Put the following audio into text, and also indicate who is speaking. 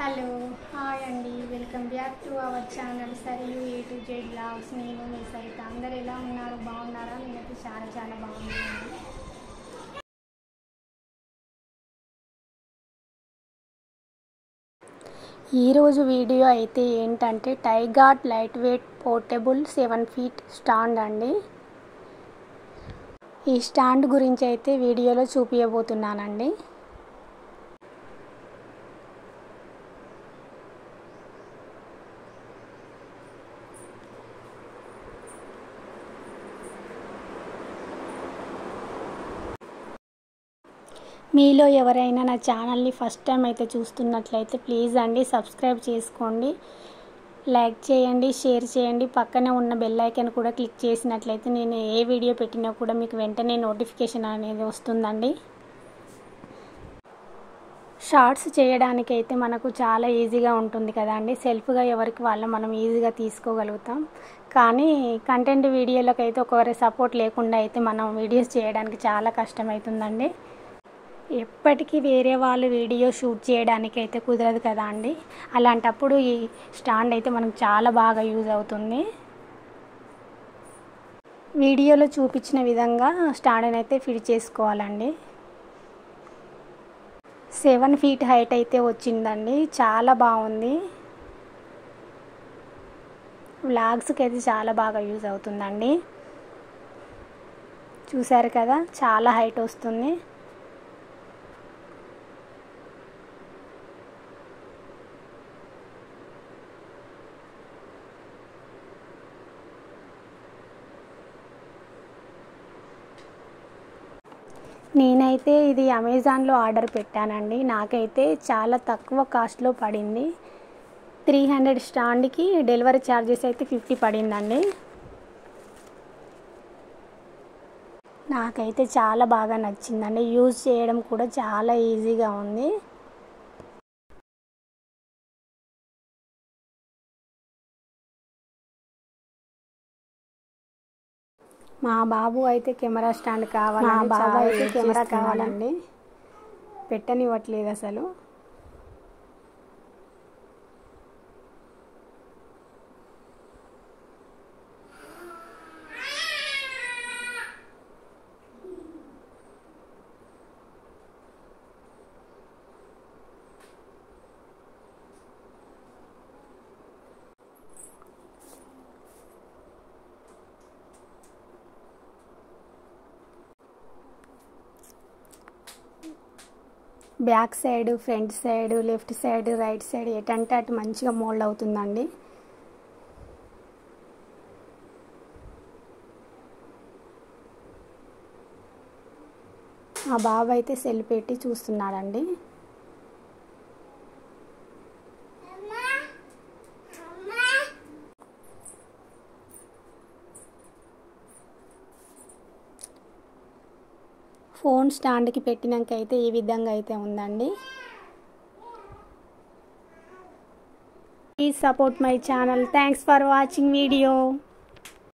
Speaker 1: Hello hi అండి, welcome back to our channel Sarayu A to Z blogs. నేను మీ సరిత. అందరు ఎలా ఉన్నారు? బాగున్నారా? నేనైతే చాలా బాగున్నాను. ఈరోజు వీడియో అయితే ఏంటంటే Tygot light weight portable 7 feet stand అండి. ఈ స్టాండ్ గురించి అయితే వీడియోలో చూపించబోతున్నానండి. మీలో ఎవరైనా నా ఛానల్ని ఫస్ట్ టైం అయితే చూస్తున్నట్లయితే ప్లీజ్ అండి సబ్స్క్రైబ్ చేసుకోండి, లైక్ చేయండి, షేర్ చేయండి. పక్కనే ఉన్న బెల్ ఐకాన్ కూడా క్లిక్ చేసినట్లయితే నేను ఏ వీడియో పెట్టినా కూడా మీకు వెంటనే నోటిఫికేషన్ అనేది వస్తుందండి. షార్ట్స్ చేయడానికి అయితే మనకు చాలా ఈజీగా ఉంటుంది కదండి. సెల్ఫ్గా ఎవరికి వాళ్ళ మనం ఈజీగా తీసుకోగలుగుతాం. కానీ కంటెంట్ వీడియోలకు అయితే ఒకరి సపోర్ట్ లేకుండా అయితే మనం వీడియోస్ చేయడానికి చాలా కష్టమవుతుందండి. ఎప్పటికీ వేరే వాళ్ళు వీడియో షూట్ చేయడానికి అయితే కుదరదు కదా అండి. అలాంటప్పుడు ఈ స్టాండ్ అయితే మనకు చాలా బాగా యూజ్ అవుతుంది. వీడియోలో చూపించిన విధంగా స్టాండ్ని అయితే ఫిట్ చేసుకోవాలండి. 7 ఫీట్ హైట్ అయితే వచ్చిందండి. చాలా బాగుంది. వ్లాగ్స్కి అయితే చాలా బాగా యూజ్ అవుతుందండి. చూసారు కదా, చాలా హైట్ వస్తుంది. నేనైతే ఇది అమెజాన్లో ఆర్డర్ పెట్టానండి. నాకైతే చాలా తక్కువ కాస్ట్లో పడింది. 300 స్టాండ్కి డెలివరీ ఛార్జెస్ అయితే 50 పడిందండి. నాకైతే చాలా బాగా నచ్చిందండి. యూజ్ చేయడం కూడా చాలా ఈజీగా ఉంది. మా బాబు అయితే కెమెరా స్టాండ్ కావాలని, మా బాబు అయితే కెమెరా కావాలండి, పెట్టనివ్వట్లేదు అసలు. Back side, front side, left side, right side ఎటంటే అటు మంచిగా మోల్డ్ అవుతుందండి. మా బాబు అయితే సెల్ పెట్టి చూస్తున్నాడండి. ఫోన్ స్టాండ్కి పెట్టినాక అయితే ఈ విధంగా అయితే ఉందండి. Please support my channel. Thanks for watching video.